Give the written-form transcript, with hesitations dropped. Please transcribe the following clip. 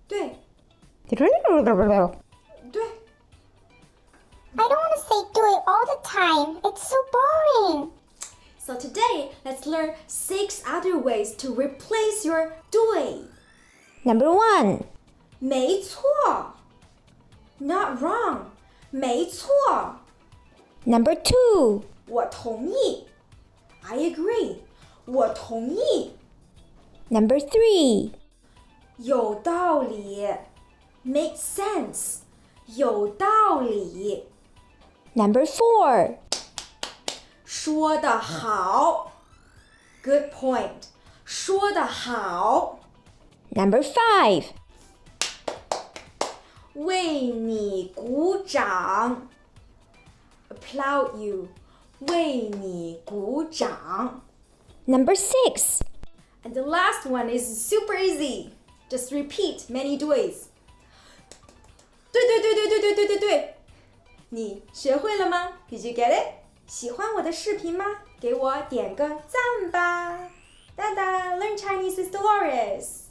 对。I don't want to say duì all the time. It's so boring. So today, let's learn 6 other ways to replace your 对. Number 1. 没错 Not wrong. 没错 Number 2. 我同意 I agree. 我同意 Number 3. 有道理 Make sense. 有道理 Number 4. 说得好 Good point. 说得好 Number 5. 为你鼓掌 Applaud you. 为你鼓掌 Number 6. And the last one is super easy. Just repeat many 对. 对对对对对对对对对。你学会了吗？ Did you get it? 喜欢我的视频吗？给我点个赞吧。哒哒 Learn Chinese with Dolores.